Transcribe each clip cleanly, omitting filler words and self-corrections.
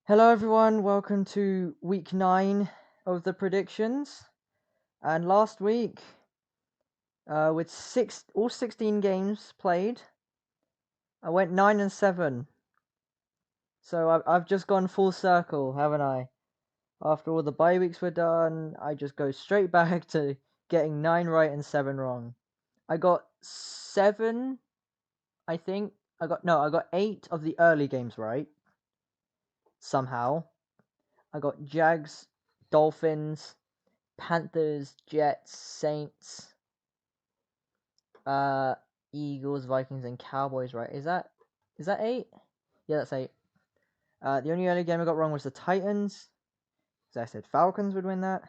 Hello everyone, welcome to week 9 of the predictions. And last week, with all 16 games played, I went 9-7. So I've just gone full circle, haven't I? After all the bye weeks were done, I just go straight back to getting 9 right and 7 wrong. I got 7, I think. I got 8 of the early games right. Somehow. I got Jags, Dolphins, Panthers, Jets, Saints, Eagles, Vikings, and Cowboys. Right? Is that 8? Yeah, that's 8. The only early game I got wrong was the Titans. As I said, Falcons would win that.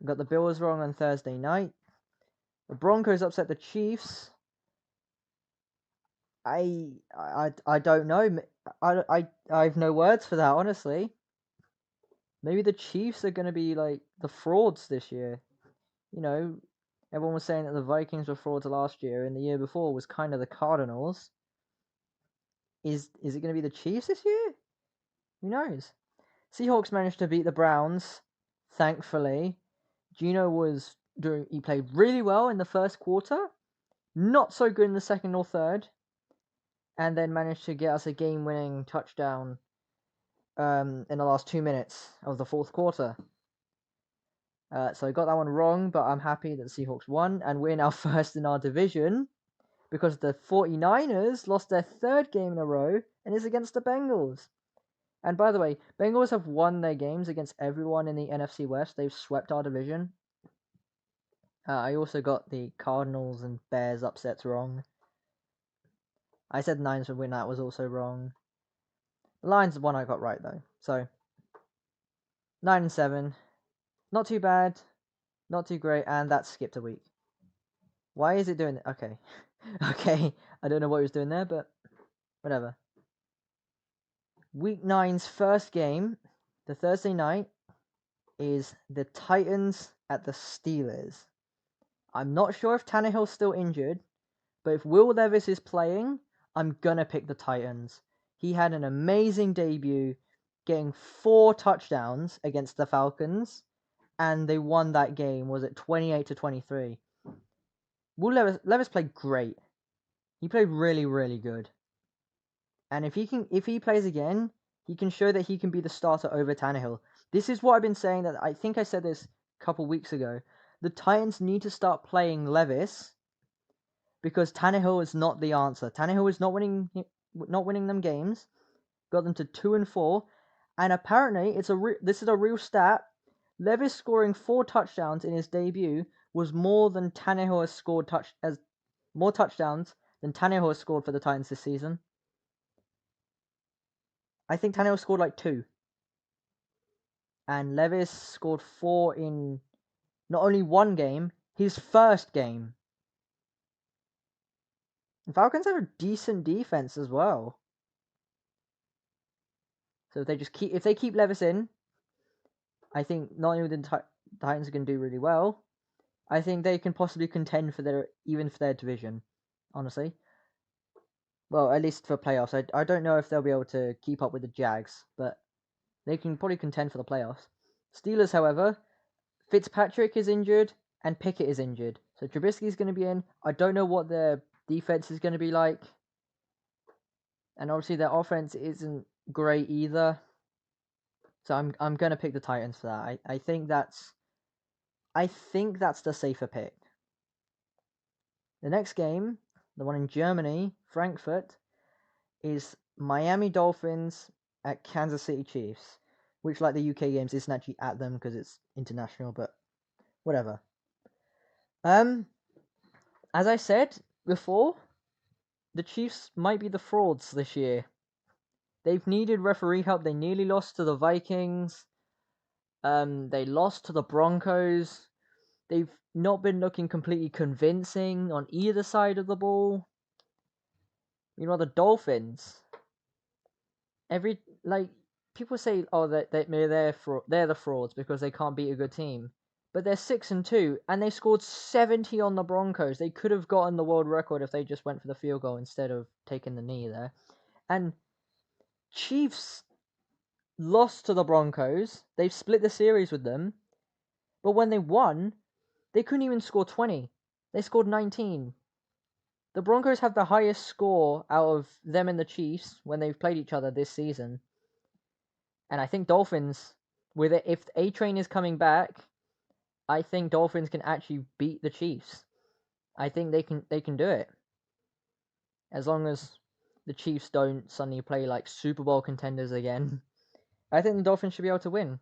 I got the Bills wrong on Thursday night. The Broncos upset the Chiefs. I don't know. I have no words for that, honestly. Maybe the Chiefs are gonna be like the frauds this year. You know, everyone was saying that the Vikings were frauds last year, and the year before was kind of the Cardinals. Is it going to be the Chiefs this year? Who knows? Seahawks managed to beat the Browns, thankfully. He played really well in the first quarter, not so good in the second or third, and then managed to get us a game-winning touchdown in the last 2 minutes of the fourth quarter. So I got that one wrong, but I'm happy that the Seahawks won, and we're now first in our division because the 49ers lost their third game in a row, and it's against the Bengals. And by the way, Bengals have won their games against everyone in the NFC West. They've swept our division. I also got the Cardinals and Bears upsets wrong. I said Niners would win, that was also wrong. The Lions one I got right though. So 9-7. Not too bad, not too great, and that skipped a week. Why is it doing it? Okay. Okay. I don't know what it was doing there, but whatever. Week 9's first game, the Thursday night, is the Titans at the Steelers. I'm not sure if Tannehill's still injured, but if Will Levis is playing, I'm gonna pick the Titans. He had an amazing debut, getting 4 touchdowns against the Falcons, and they won that game. Was it 28-23? Will Levis played great. He played really, really good. And if he plays again, he can show that he can be the starter over Tannehill. This is what I've been saying. That I think I said this a couple weeks ago. The Titans need to start playing Levis because Tannehill is not the answer. Tannehill is not winning them games. Got them to 2-4, and apparently this is a real stat. Levis scoring 4 touchdowns in his debut was more than Tannehill has scored more touchdowns than Tannehill has scored for the Titans this season. I think Tannehill scored like 2. And Levis scored 4 in not only one game, his first game. The Falcons have a decent defense as well. So if they keep Levis in, I think not only the Titans are going to do really well, I think they can possibly contend for their division, honestly. Well, at least for playoffs. I don't know if they'll be able to keep up with the Jags, but they can probably contend for the playoffs. Steelers, however, Fitzpatrick is injured and Pickett is injured. So Trubisky's going to be in. I don't know what their defense is going to be like. And obviously their offense isn't great either. So I'm going to pick the Titans for that. I think that's the safer pick. The next game, the one in Germany, Frankfurt, is Miami Dolphins at Kansas City Chiefs, which, like the UK games, isn't actually at them because it's international, but whatever. As I said before, the Chiefs might be the frauds this year. They've needed referee help. They nearly lost to the Vikings. They lost to the Broncos. They've not been looking completely convincing on either side of the ball. The Dolphins. People say, oh, they're the frauds because they can't beat a good team. But they're 6-2, and they scored 70 on the Broncos. They could have gotten the world record if they just went for the field goal instead of taking the knee there. And Chiefs, lost to the Broncos. They've split the series with them. But when they won, they couldn't even score 20. They scored 19. The Broncos have the highest score out of them and the Chiefs when they've played each other this season. And I think Dolphins, with it, if A-Train is coming back, I think Dolphins can actually beat the Chiefs. I think they can do it. As long as the Chiefs don't suddenly play like Super Bowl contenders again. I think the Dolphins should be able to win.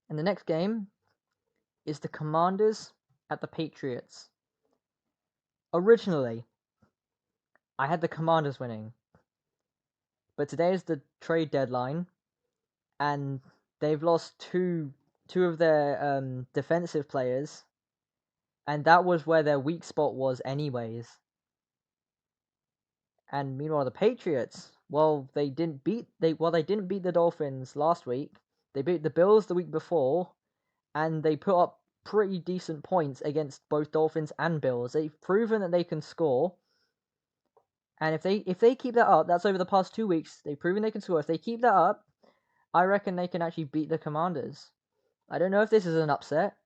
And the next game is the Commanders at the Patriots. Originally, I had the Commanders winning. But today is the trade deadline, and they've lost two of their defensive players, and that was where their weak spot was anyways. And meanwhile, the Patriots, they didn't beat the Dolphins last week. They beat the Bills the week before, and they put up pretty decent points against both Dolphins and Bills. They've proven that they can score. And if they keep that up, that's over the past 2 weeks, they've proven they can score. If they keep that up, I reckon they can actually beat the Commanders. I don't know if this is an upset,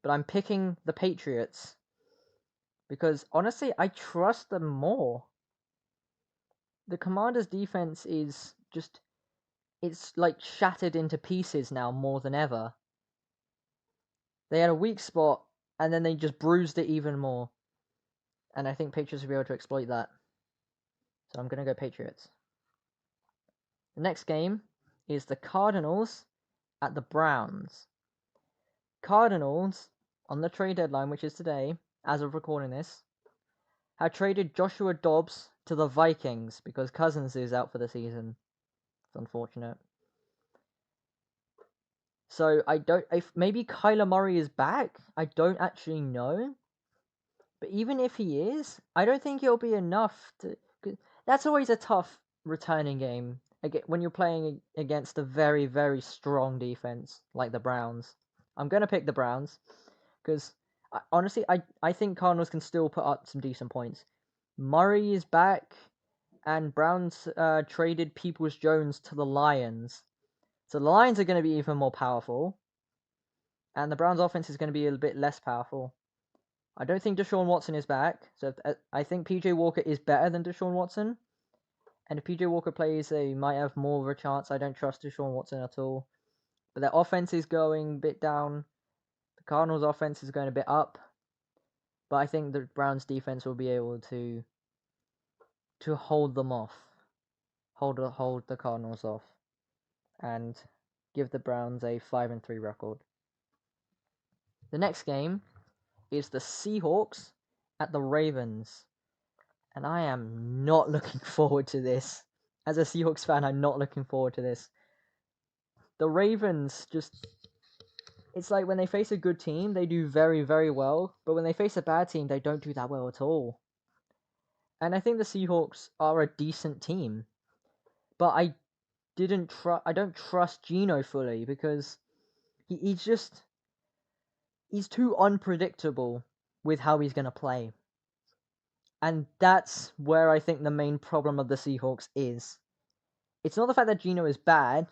but I'm picking the Patriots. Because, honestly, I trust them more. The Commanders' defense is just... It's, like, shattered into pieces now more than ever. They had a weak spot, and then they just bruised it even more. And I think Patriots will be able to exploit that. So I'm going to go Patriots. The next game is the Cardinals at the Browns. Cardinals, on the trade deadline, which is today, as of recording this, have traded Joshua Dobbs to the Vikings because Cousins is out for the season. It's unfortunate. So if maybe Kyler Murray is back, I don't actually know. But even if he is, I don't think it'll be enough to... That's always a tough returning game when you're playing against a very, very strong defense like the Browns. I'm going to pick the Browns because, honestly, I think Cardinals can still put up some decent points. Murray is back, and Browns traded Peoples-Jones to the Lions. So the Lions are going to be even more powerful, and the Browns' offense is going to be a bit less powerful. I don't think Deshaun Watson is back, so I think PJ Walker is better than Deshaun Watson. And if PJ Walker plays, they might have more of a chance. I don't trust Deshaun Watson at all. But their offense is going a bit down. The Cardinals' offense is going a bit up. But I think the Browns' defense will be able to hold them off. Hold the Cardinals off. And give the Browns a 5-3 record. The next game is the Seahawks at the Ravens. And I am not looking forward to this. As a Seahawks fan, I'm not looking forward to this. The Ravens just... It's like when they face a good team, they do very, very well. But when they face a bad team, they don't do that well at all. And I think the Seahawks are a decent team. But I don't trust Geno fully because he's too unpredictable with how he's going to play. And that's where I think the main problem of the Seahawks is. It's not the fact that Geno is bad,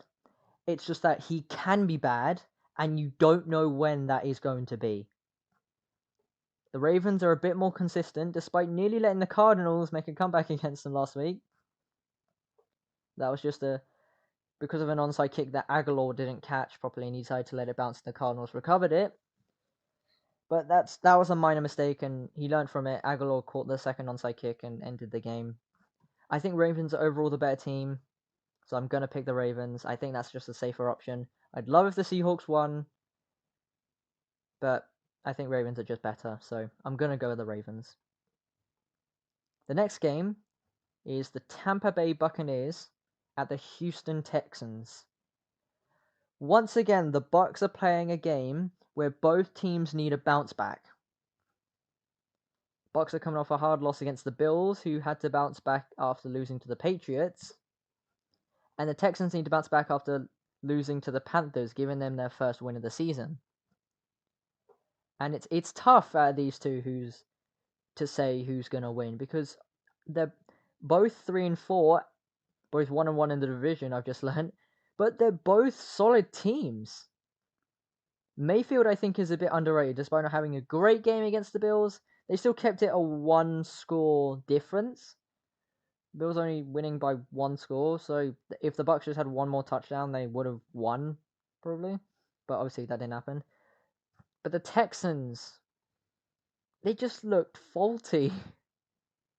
it's just that he can be bad, and you don't know when that is going to be. The Ravens are a bit more consistent, despite nearly letting the Cardinals make a comeback against them last week. That was just because of an onside kick that Aguilar didn't catch properly, and he decided to let it bounce, and the Cardinals recovered it. But that was a minor mistake, and he learned from it. Aguilar caught the second onside kick and ended the game. I think Ravens are overall the better team, so I'm going to pick the Ravens. I think that's just a safer option. I'd love if the Seahawks won, but I think Ravens are just better, so I'm going to go with the Ravens. The next game is the Tampa Bay Buccaneers at the Houston Texans. Once again, the Bucs are playing a game where both teams need a bounce back. Bucs are coming off a hard loss against the Bills, who had to bounce back after losing to the Patriots. And the Texans need to bounce back after losing to the Panthers, giving them their first win of the season. And it's tough out of these two to say who's going to win, because they're both 3-4, both 1-1 in the division, I've just learned. But they're both solid teams. Mayfield, I think, is a bit underrated. Despite not having a great game against the Bills, they still kept it a 1-score difference. Bills only winning by 1 score, so if the Bucs just had 1 more touchdown, they would have won, probably. But obviously that didn't happen. But the Texans, they just looked faulty.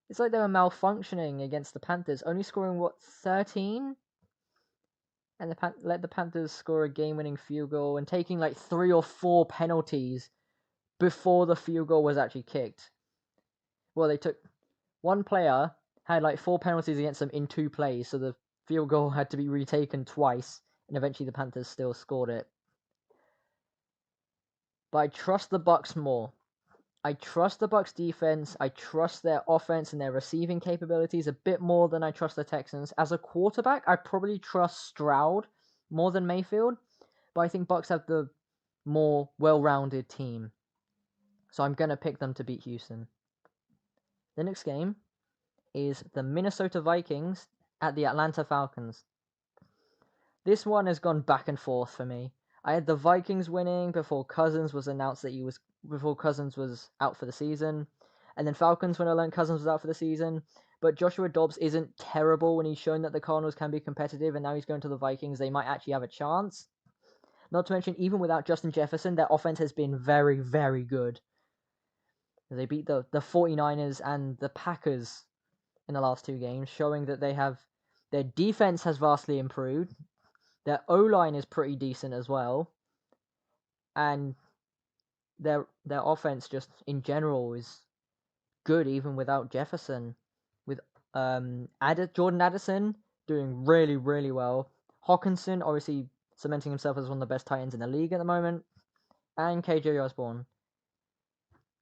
It's like they were malfunctioning against the Panthers, only scoring, 13? And let the Panthers score a game-winning field goal and taking like 3 or 4 penalties before the field goal was actually kicked. Well, they took... One player had like 4 penalties against them in 2 plays, so the field goal had to be retaken twice, and eventually the Panthers still scored it. But I trust the Bucs more. I trust the Bucs defense. I trust their offense and their receiving capabilities a bit more than I trust the Texans. As a quarterback, I probably trust Stroud more than Mayfield, but I think Bucs have the more well-rounded team. So I'm going to pick them to beat Houston. The next game is the Minnesota Vikings at the Atlanta Falcons. This one has gone back and forth for me. I had the Vikings winning before Cousins was announced that before Cousins was out for the season, and then Falcons when I learned Cousins was out for the season. But Joshua Dobbs isn't terrible when he's shown that the Cardinals can be competitive, and now he's going to the Vikings. They might actually have a chance. Not to mention, even without Justin Jefferson, their offense has been very, very good. They beat the 49ers and the Packers in the last 2 games, showing that their defense has vastly improved. Their O-line is pretty decent as well. And their offense just in general is good even without Jefferson. With Jordan Addison doing really, really well. Hawkinson obviously cementing himself as one of the best tight ends in the league at the moment. And KJ Osborne.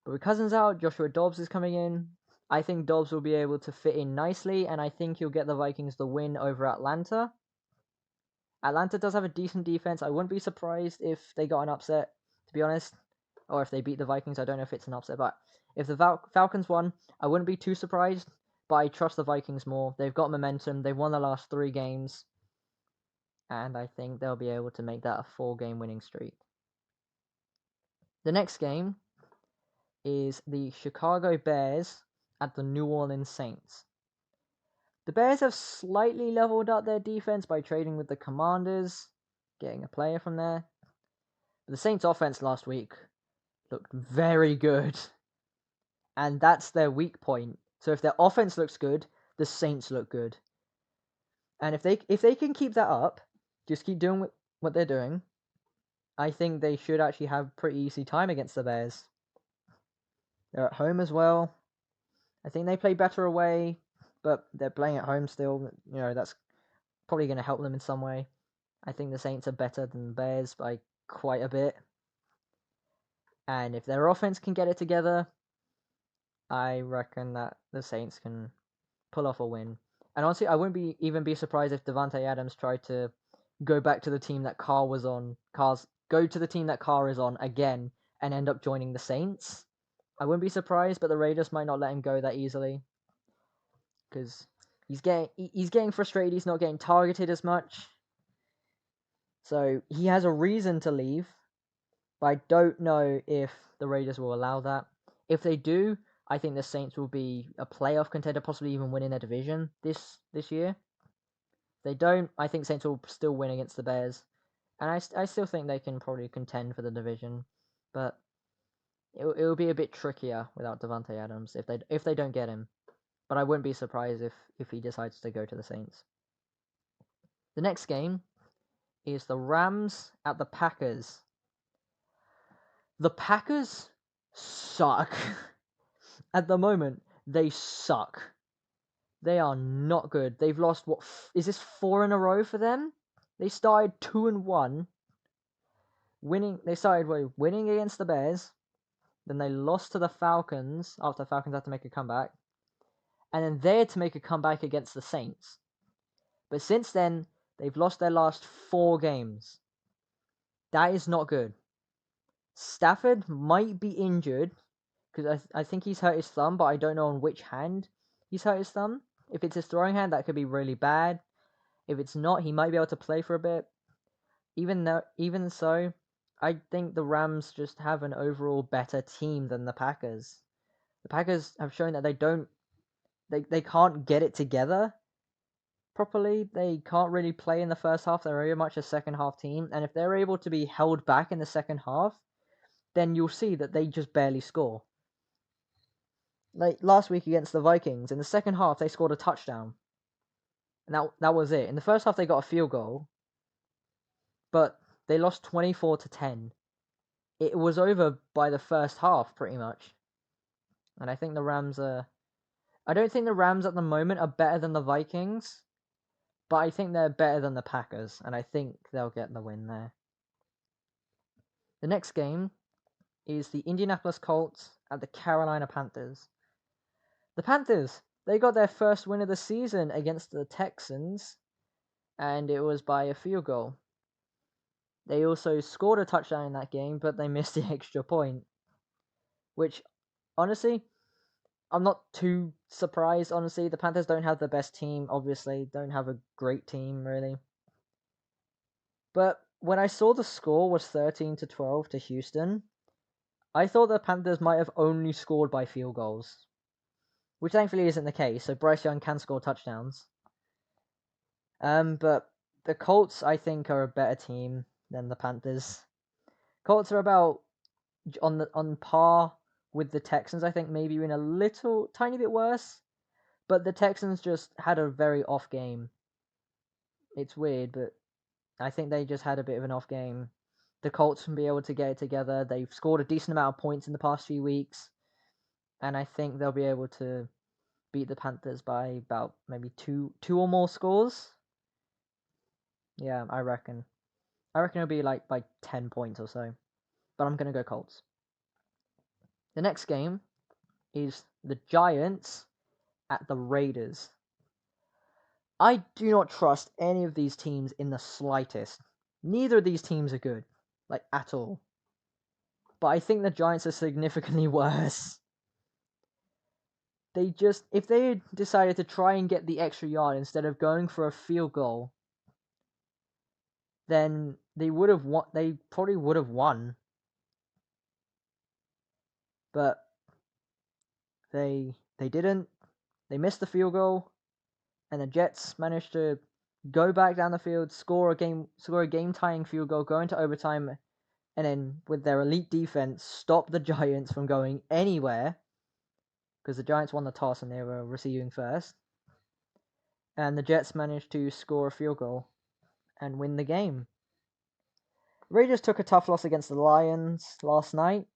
But with Cousins out, Joshua Dobbs is coming in. I think Dobbs will be able to fit in nicely, and I think he'll get the Vikings the win over Atlanta. Atlanta does have a decent defense. I wouldn't be surprised if they got an upset, to be honest. Or if they beat the Vikings. I don't know if it's an upset, but if the Falcons won, I wouldn't be too surprised. But I trust the Vikings more. They've got momentum. They've won the last 3 games. And I think they'll be able to make that a 4-game winning streak. The next game is the Chicago Bears at the New Orleans Saints. The Bears have slightly leveled up their defense by trading with the Commanders, getting a player from there. But the Saints' offense last week looked very good. And that's their weak point. So if their offense looks good, the Saints look good. And if they can keep that up, just keep doing what they're doing, I think they should actually have pretty easy time against the Bears. They're at home as well. I think they play better away, but they're playing at home still. You know, that's probably going to help them in some way. I think the Saints are better than the Bears by quite a bit. And if their offense can get it together, I reckon that the Saints can pull off a win. And honestly, I wouldn't even be surprised if Davante Adams tried to go back to the team that Carr was on. Go to the team that Carr is on again and end up joining the Saints. I wouldn't be surprised, but the Raiders might not let him go that easily. Because he's getting frustrated, he's not getting targeted as much. So he has a reason to leave. But I don't know if the Raiders will allow that. If they do, I think the Saints will be a playoff contender, possibly even winning their division this year. If they don't, I think Saints will still win against the Bears. And I still think they can probably contend for the division. But it will be a bit trickier without Davante Adams if they don't get him. But I wouldn't be surprised if he decides to go to the Saints. The next game is the Rams at the Packers. The Packers suck. At the moment, they suck. They are not good. They've lost, is this 4 in a row for them? They started 2-1. They started winning against the Bears. Then they lost to the Falcons after the Falcons had to make a comeback. And then they had to make a comeback against the Saints. But since then, they've lost their last 4 games. That is not good. Stafford might be injured, because I think he's hurt his thumb, but I don't know on which hand he's hurt his thumb. If it's his throwing hand, that could be really bad. If it's not, he might be able to play for a bit. Even so, I think the Rams just have an overall better team than the Packers. The Packers have shown that they can't get it together properly. They can't really play in the first half. They're very much a second half team, and if they're able to be held back in the second half, then you'll see that they just barely score. Like last week against the Vikings, in the second half they scored a touchdown. And that was it. In the first half they got a field goal, but they lost 24-10. It was over by the first half pretty much. And I think the Rams I don't think the Rams at the moment are better than the Vikings, but I think they're better than the Packers, and I think they'll get the win there. The next game is the Indianapolis Colts at the Carolina Panthers. The Panthers, they got their first win of the season against the Texans, and it was by a field goal. They also scored a touchdown in that game, but they missed the extra point, which, honestly, I'm not too surprised, honestly. The Panthers don't have the best team, obviously. Don't have a great team, really. But when I saw the score was 13-12 to Houston, I thought the Panthers might have only scored by field goals, which thankfully isn't the case, so Bryce Young can score touchdowns. But the Colts, I think, are a better team than the Panthers. Colts are about on par with the Texans, I think, maybe in a tiny bit worse, but the Texans just had a very off game. It's weird, but I think they just had a bit of an off game. The Colts can be able to get it together. They've scored a decent amount of points in the past few weeks, and I think they'll be able to beat the Panthers by about maybe two or more scores. Yeah, I reckon. It'll be like by 10 points or so. But I'm going to go Colts. The next game is the Giants at the Raiders. I do not trust any of these teams in the slightest. Neither of these teams are good, like at all. But I think the Giants are significantly worse. If they had decided to try and get the extra yard instead of going for a field goal, then they would have won. They probably would have won. But they didn't. They missed the field goal, and the Jets managed to go back down the field, score a game-tying field goal, go into overtime, and then with their elite defense, stop the Giants from going anywhere, because the Giants won the toss and they were receiving first. And the Jets managed to score a field goal and win the game. Raiders took a tough loss against the Lions last night,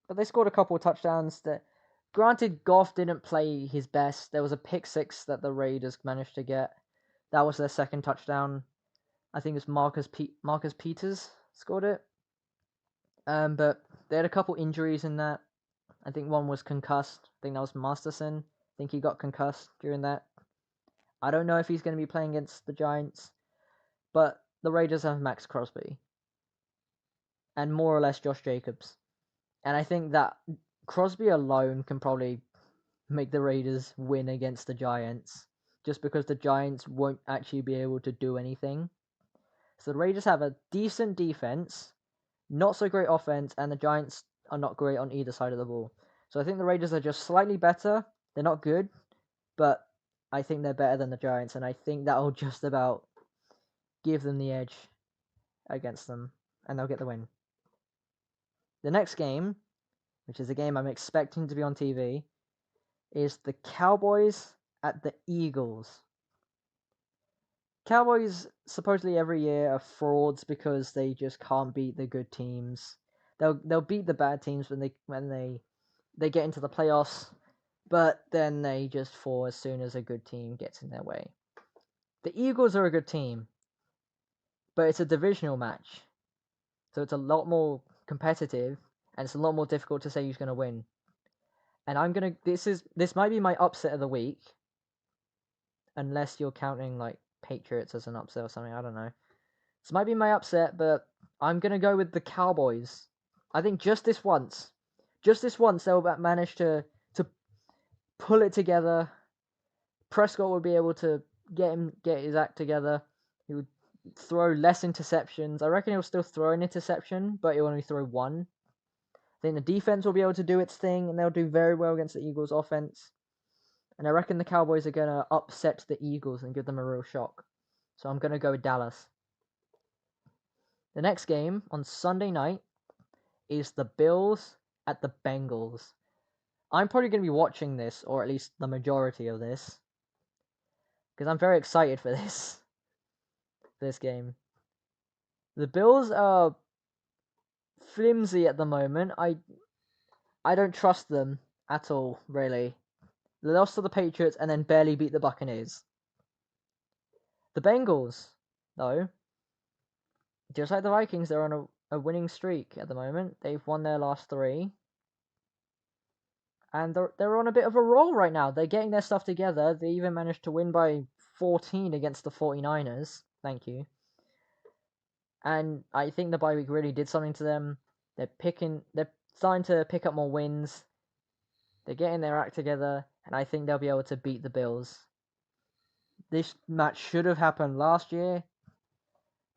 but they scored a couple of touchdowns. Granted, Goff didn't play his best. There was a pick six that the Raiders managed to get. That was their second touchdown. I think it's Marcus Peters scored it. But they had a couple injuries in that. I think one was concussed. I think that was Masterson. I think he got concussed during that. I don't know if he's going to be playing against the Giants. But the Raiders have Max Crosby. And more or less Josh Jacobs. And I think that Crosby alone can probably make the Raiders win against the Giants, just because the Giants won't actually be able to do anything. So the Raiders have a decent defense, not so great offense, and the Giants are not great on either side of the ball. So I think the Raiders are just slightly better. They're not good, but I think they're better than the Giants, and I think that'll just about give them the edge against them, and they'll get the win. The next game, which is a game I'm expecting to be on TV, is the Cowboys at the Eagles. Cowboys supposedly every year are frauds because they just can't beat the good teams. They'll beat the bad teams when they get into the playoffs, but then they just fall as soon as a good team gets in their way. The Eagles are a good team, but it's a divisional match, so it's a lot more competitive, and it's a lot more difficult to say who's going to win. And this might be my upset of the week, unless you're counting like Patriots as an upset or something. I don't know. This might be my upset, but I'm gonna go with the Cowboys. I think just this once, they'll manage to pull it together. Prescott will be able to get his act together. He would throw less interceptions. I reckon he'll still throw an interception, but he'll only throw one. I think the defense will be able to do its thing, and they'll do very well against the Eagles' offense. And I reckon the Cowboys are going to upset the Eagles and give them a real shock. So I'm going to go with Dallas. The next game on Sunday night is the Bills at the Bengals. I'm probably going to be watching this, or at least the majority of this, because I'm very excited for this game. The Bills are flimsy at the moment. I don't trust them at all, really. They lost to the Patriots and then barely beat the Buccaneers. The Bengals, though, just like the Vikings, they're on a winning streak at the moment. They've won their last 3. And they're on a bit of a roll right now. They're getting their stuff together. They even managed to win by 14 against the 49ers. Thank you. And I think the bye week really did something to them. They're starting to pick up more wins. They're getting their act together, and I think they'll be able to beat the Bills. This match should have happened last year.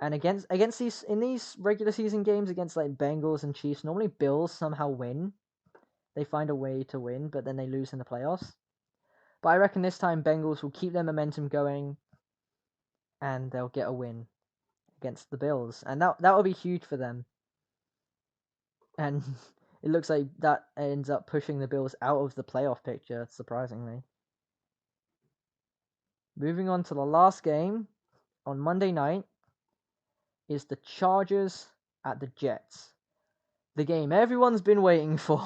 And against these regular season games against like Bengals and Chiefs, normally Bills somehow win. They find a way to win, but then they lose in the playoffs. But I reckon this time Bengals will keep their momentum going, and they'll get a win against the Bills, and that will be huge for them. And it looks like that ends up pushing the Bills out of the playoff picture, surprisingly. Moving on to the last game on Monday night is the Chargers at the Jets. The game everyone's been waiting for.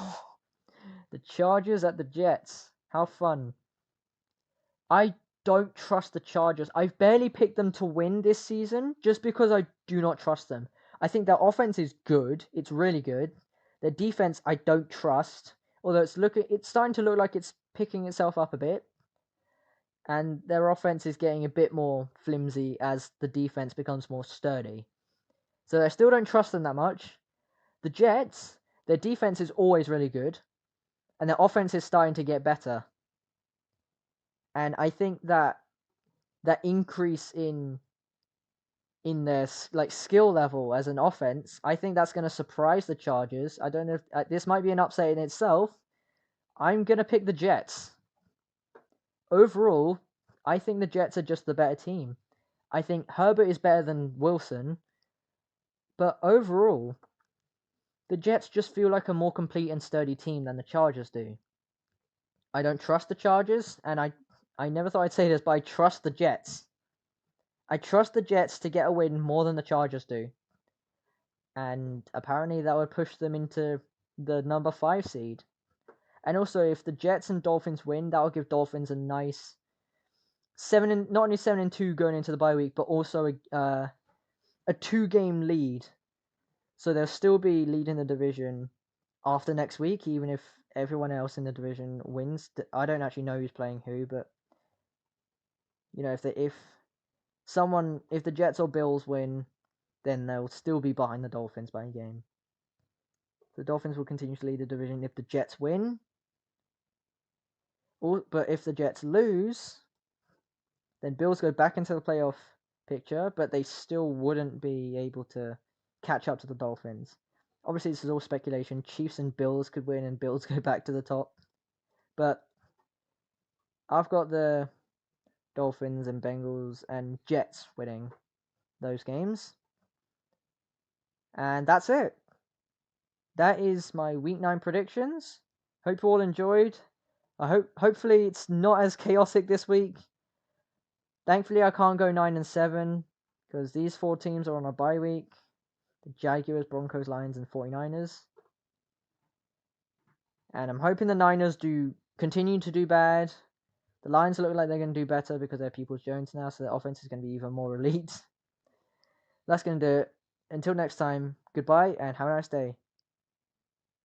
The Chargers at the Jets. How fun. I don't trust the Chargers. I've barely picked them to win this season just because I do not trust them. I think their offense is good. It's really good. Their defense I don't trust. Although it's starting to look like it's picking itself up a bit. And their offense is getting a bit more flimsy as the defense becomes more sturdy. So I still don't trust them that much. The Jets, their defense is always really good. And their offense is starting to get better. And I think that increase in their skill level as an offense, I think that's going to surprise the Chargers. I don't know if this might be an upset in itself. I'm going to pick the Jets. Overall, I think the Jets are just the better team. I think Herbert is better than Wilson. But overall, the Jets just feel like a more complete and sturdy team than the Chargers do. I don't trust the Chargers, and I never thought I'd say this, but I trust the Jets. I trust the Jets to get a win more than the Chargers do. And apparently that would push them into the number 5 seed. And also, if the Jets and Dolphins win, that will give Dolphins a nice not only 7-2 going into the bye week, but also a 2-game lead. So they'll still be leading the division after next week, even if everyone else in the division wins. I don't actually know who's playing who, but if the Jets or Bills win, then they'll still be behind the Dolphins by a game. The Dolphins will continue to lead the division if the Jets win. But if the Jets lose, then Bills go back into the playoff picture, but they still wouldn't be able to catch up to the Dolphins. Obviously, this is all speculation. Chiefs and Bills could win, and Bills go back to the top. But I've got the Dolphins and Bengals and Jets winning those games. And that's it. That is my Week 9 predictions. Hope you all enjoyed. Hopefully it's not as chaotic this week. Thankfully I can't go 9-7 because these 4 teams are on a bye week. The Jaguars, Broncos, Lions, and 49ers. And I'm hoping the Niners continue to do bad. The Lions look like they're going to do better because they're Peoples-Jones now, so their offense is going to be even more elite. That's going to do it. Until next time, goodbye and have a nice day.